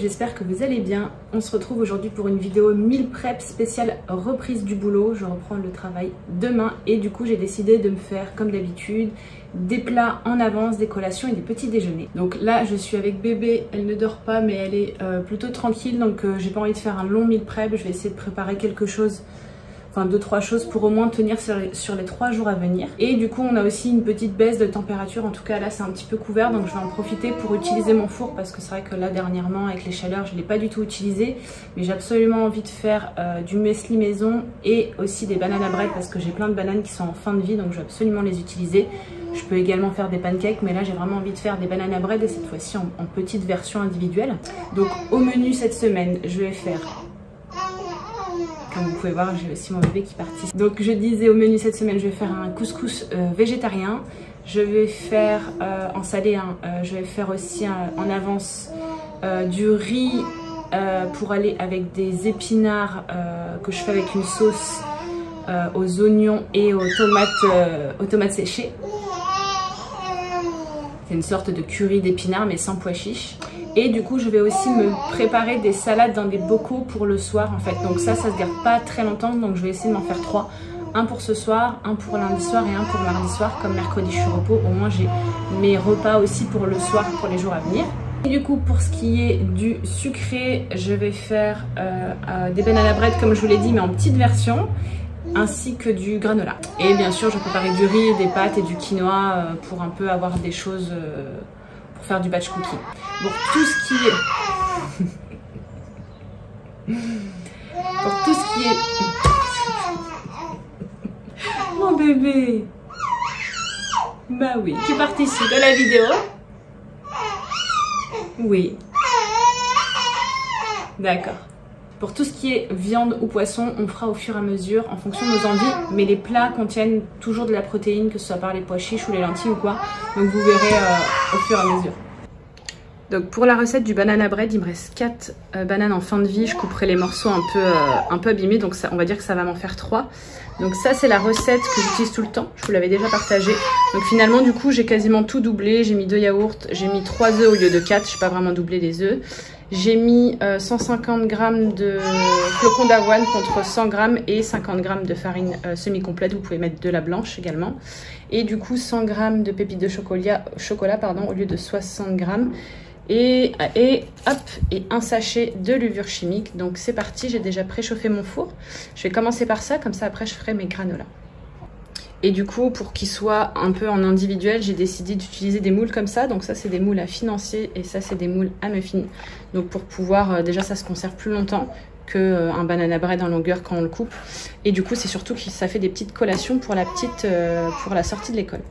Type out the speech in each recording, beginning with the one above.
J'espère que vous allez bien. On se retrouve aujourd'hui pour une vidéo meal prep spéciale reprise du boulot. Je reprends le travail demain et du coup j'ai décidé de me faire comme d'habitude des plats en avance, des collations et des petits déjeuners. Donc là je suis avec bébé, elle ne dort pas mais elle est plutôt tranquille, donc j'ai pas envie de faire un long meal prep. Je vais essayer de préparer quelque chose, enfin 2-3 choses pour au moins tenir sur les 3 jours à venir. Et du coup on a aussi une petite baisse de température, en tout cas là c'est un petit peu couvert, donc je vais en profiter pour utiliser mon four parce que c'est vrai que là dernièrement avec les chaleurs je ne l'ai pas du tout utilisé, mais j'ai absolument envie de faire du muesli maison et aussi des bananes à bread parce que j'ai plein de bananes qui sont en fin de vie, donc je vais absolument les utiliser. Je peux également faire des pancakes, mais là j'ai vraiment envie de faire des bananes à bread et cette fois-ci en petite version individuelle. Donc au menu cette semaine je vais faire, comme vous pouvez voir, j'ai aussi mon bébé qui participe. Donc je disais au menu cette semaine, je vais faire un couscous végétarien. Je vais faire en salé, je vais faire aussi en avance du riz pour aller avec des épinards que je fais avec une sauce aux oignons et aux tomates séchées. C'est une sorte de curry d'épinards mais sans pois chiches. Et du coup je vais aussi me préparer des salades dans des bocaux pour le soir en fait. Donc ça se garde pas très longtemps, donc je vais essayer de m'en faire 3. Un pour ce soir, un pour lundi soir et un pour mardi soir. Comme mercredi je suis repos, au moins j'ai mes repas aussi pour le soir, pour les jours à venir. Et du coup pour ce qui est du sucré, je vais faire des bananes à bread comme je vous l'ai dit mais en petite version, ainsi que du granola. Et bien sûr je vais préparer du riz, des pâtes et du quinoa pour un peu avoir des choses pour faire du batch cooking. Pour tout ce qui est pour tout ce qui est mon bébé, bah oui, tu participes à la vidéo. Oui, d'accord. Pour tout ce qui est viande ou poisson, on fera au fur et à mesure en fonction de nos envies, mais les plats contiennent toujours de la protéine, que ce soit par les pois chiches ou les lentilles ou quoi, donc vous verrez au fur et à mesure. Donc pour la recette du banana bread, il me reste 4 bananes en fin de vie. Je couperai les morceaux un peu abîmés, donc ça, on va dire que ça va m'en faire 3. Donc ça c'est la recette que j'utilise tout le temps, je vous l'avais déjà partagée. Donc finalement du coup j'ai quasiment tout doublé, j'ai mis 2 yaourts, j'ai mis 3 œufs au lieu de 4, je n'ai pas vraiment doublé les œufs. J'ai mis 150 g de flocons d'avoine contre 100 g et 50 g de farine semi-complète. Vous pouvez mettre de la blanche également. Et du coup 100 g de pépites de chocolat au lieu de 60 g. Et hop, et un sachet de levure chimique. Donc c'est parti, j'ai déjà préchauffé mon four. Je vais commencer par ça, comme ça après je ferai mes granolas. Et du coup, pour qu'ils soient un peu en individuel, j'ai décidé d'utiliser des moules comme ça. Donc ça, c'est des moules à financier et ça, c'est des moules à muffins. Donc pour pouvoir, déjà, ça se conserve plus longtemps qu'un banana bread en longueur quand on le coupe. Et du coup, c'est surtout que ça fait des petites collations pour pour la sortie de l'école.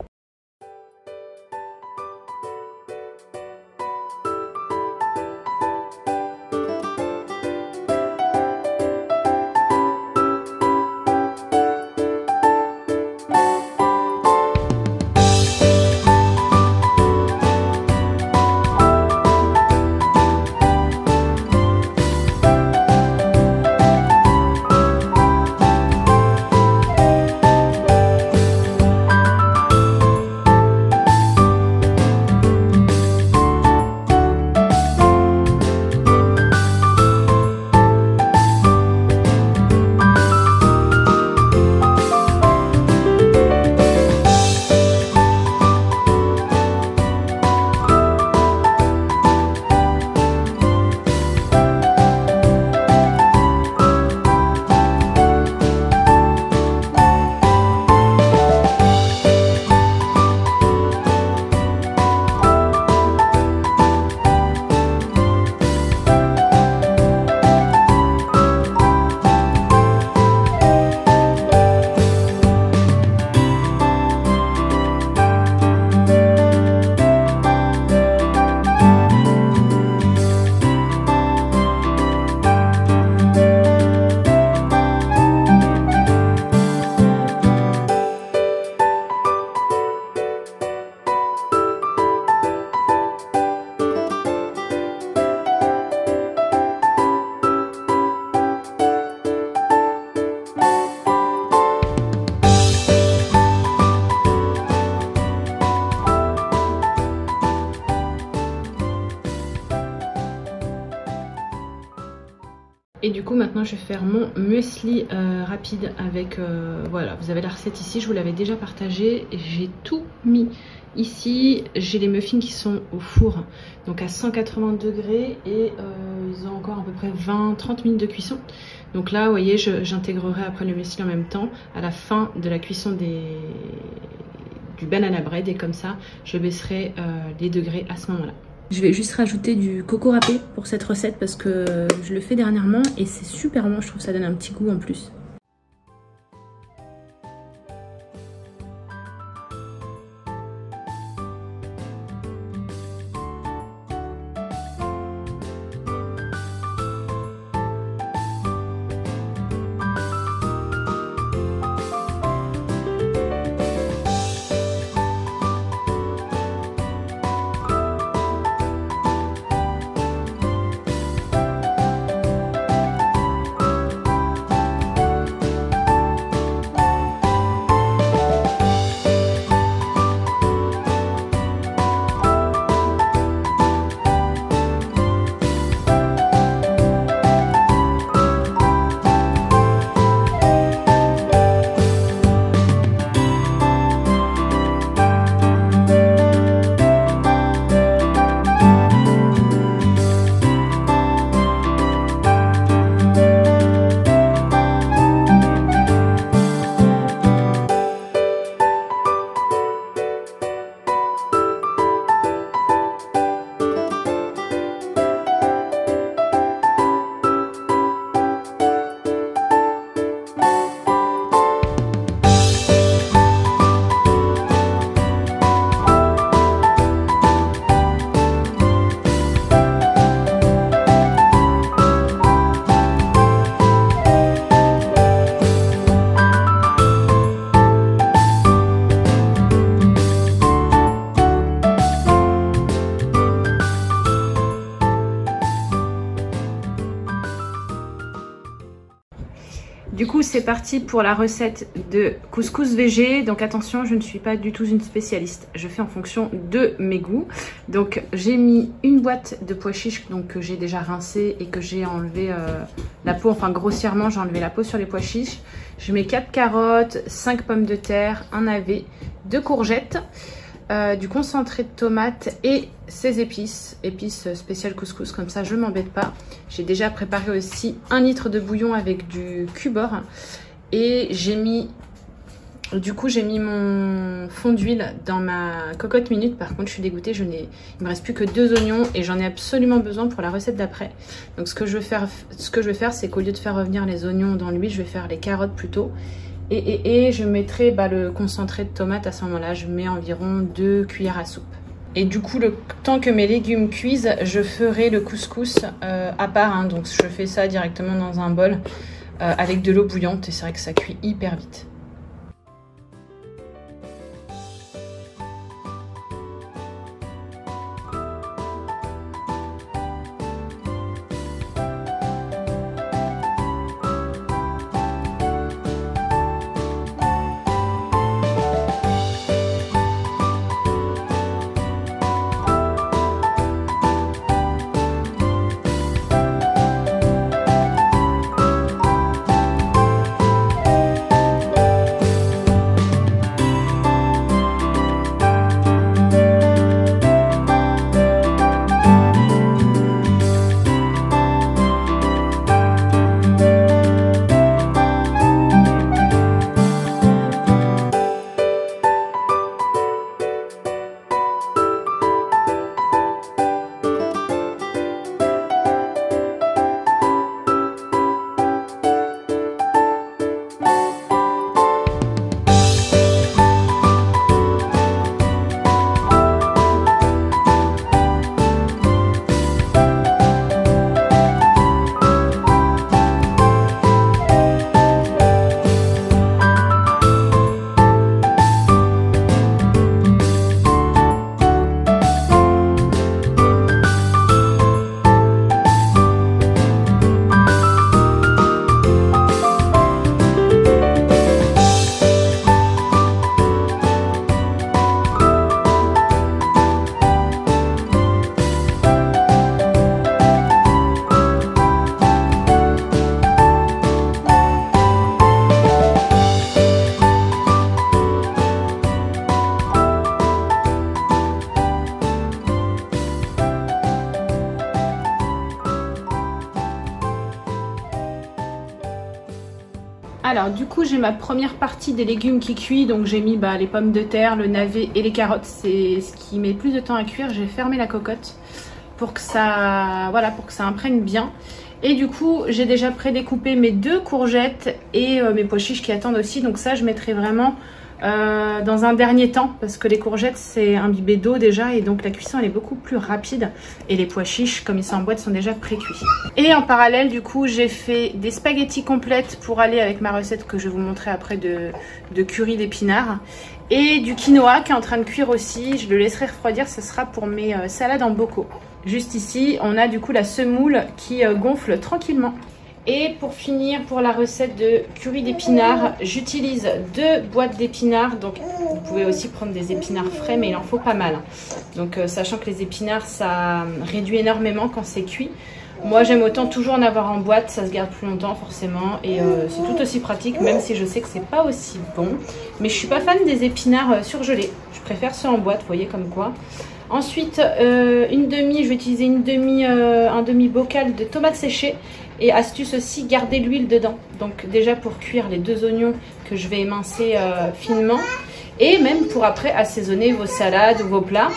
Et du coup maintenant je vais faire mon muesli rapide avec, voilà, vous avez la recette ici, je vous l'avais déjà partagée. J'ai tout mis ici, j'ai les muffins qui sont au four, donc à 180 degrés et ils ont encore à peu près 20-30 minutes de cuisson. Donc là vous voyez j'intégrerai après le muesli en même temps à la fin de la cuisson du banana bread et comme ça je baisserai les degrés à ce moment là. Je vais juste rajouter du coco râpé pour cette recette parce que je le fais dernièrement et c'est super bon, je trouve que ça donne un petit goût en plus. Du coup c'est parti pour la recette de couscous végé. Donc attention, je ne suis pas du tout une spécialiste, je fais en fonction de mes goûts. Donc j'ai mis une boîte de pois chiches donc, que j'ai déjà rincé et que j'ai enlevé la peau, enfin grossièrement j'ai enlevé la peau sur les pois chiches. Je mets 4 carottes, 5 pommes de terre, un navet, 2 courgettes, du concentré de tomate et ces épices spéciales couscous, comme ça je m'embête pas. J'ai déjà préparé aussi 1 litre de bouillon avec du cubeur et j'ai mis mon fond d'huile dans ma cocotte minute. Par contre je suis dégoûtée, il me reste plus que 2 oignons et j'en ai absolument besoin pour la recette d'après. Donc ce que je vais faire c'est qu'au lieu de faire revenir les oignons dans l'huile, je vais faire les carottes plutôt. Et je mettrai le concentré de tomate à ce moment-là. Je mets environ 2 cuillères à soupe. Et du coup, le temps que mes légumes cuisent, je ferai le couscous à part. Hein. Donc je fais ça directement dans un bol avec de l'eau bouillante. Et c'est vrai que ça cuit hyper vite. Alors du coup j'ai ma première partie des légumes qui cuit, donc j'ai mis les pommes de terre, le navet et les carottes, c'est ce qui met plus de temps à cuire. J'ai fermé la cocotte pour que ça, voilà, pour que ça imprègne bien. Et du coup j'ai déjà prédécoupé mes 2 courgettes et mes pois chiches qui attendent aussi, donc ça je mettrai vraiment dans un dernier temps parce que les courgettes c'est imbibé d'eau déjà et donc la cuisson elle est beaucoup plus rapide, et les pois chiches comme ils sont en boîte sont déjà pré-cuits. Et en parallèle du coup j'ai fait des spaghettis complètes pour aller avec ma recette que je vais vous montrer après de curry d'épinards, et du quinoa qui est en train de cuire aussi. Je le laisserai refroidir, ce sera pour mes salades en bocaux. Juste ici on a du coup la semoule qui gonfle tranquillement. Et pour finir, pour la recette de curry d'épinards, j'utilise 2 boîtes d'épinards. Donc vous pouvez aussi prendre des épinards frais, mais il en faut pas mal. Donc sachant que les épinards, ça réduit énormément quand c'est cuit. Moi j'aime autant toujours en avoir en boîte, ça se garde plus longtemps forcément. Et c'est tout aussi pratique, même si je sais que c'est pas aussi bon. Mais je suis pas fan des épinards surgelés. Je préfère ceux en boîte, vous voyez comme quoi. Ensuite, je vais utiliser un demi bocal de tomates séchées. Et astuce aussi, garder l'huile dedans. Donc déjà pour cuire les 2 oignons que je vais émincer finement. Et même pour après assaisonner vos salades ou vos plats.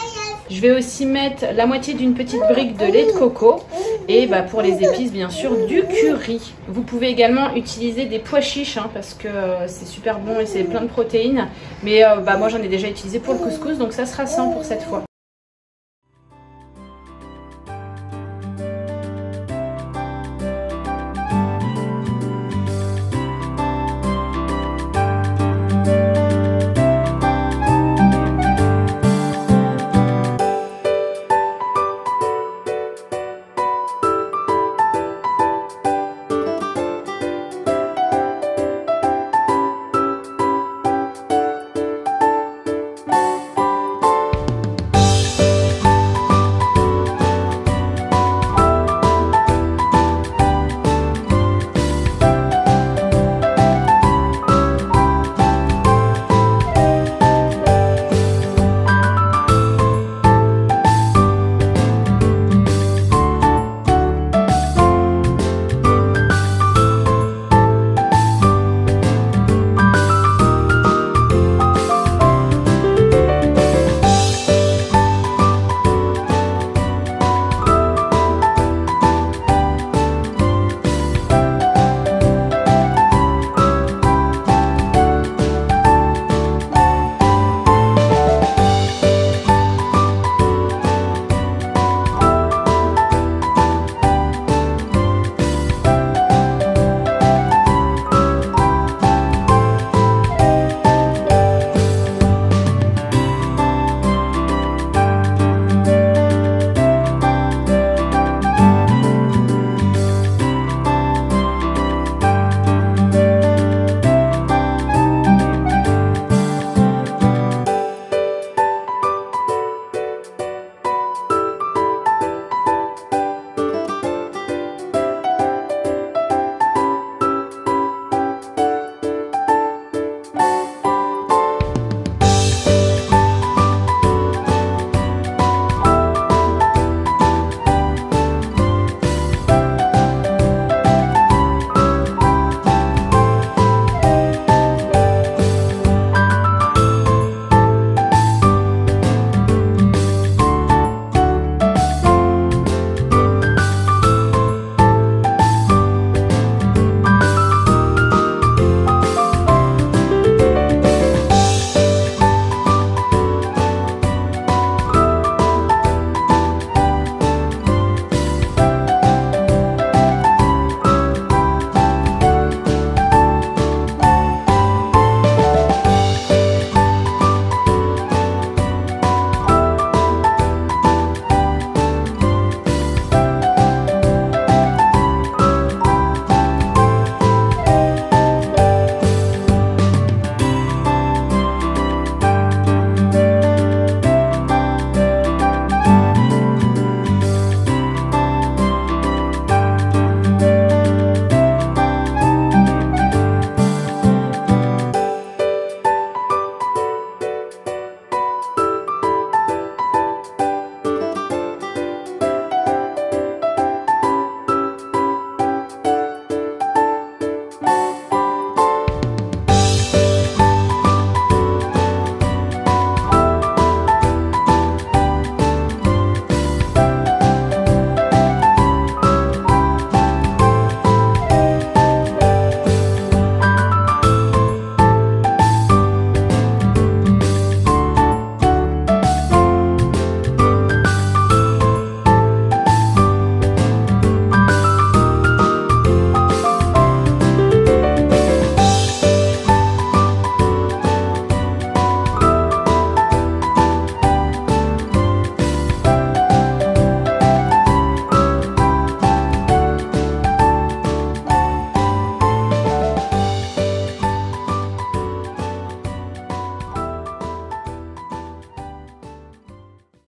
Je vais aussi mettre la moitié d'une petite brique de lait de coco. Et pour les épices, bien sûr, du curry. Vous pouvez également utiliser des pois chiches parce que c'est super bon et c'est plein de protéines. Mais moi j'en ai déjà utilisé pour le couscous, donc ça sera 100 pour cette fois.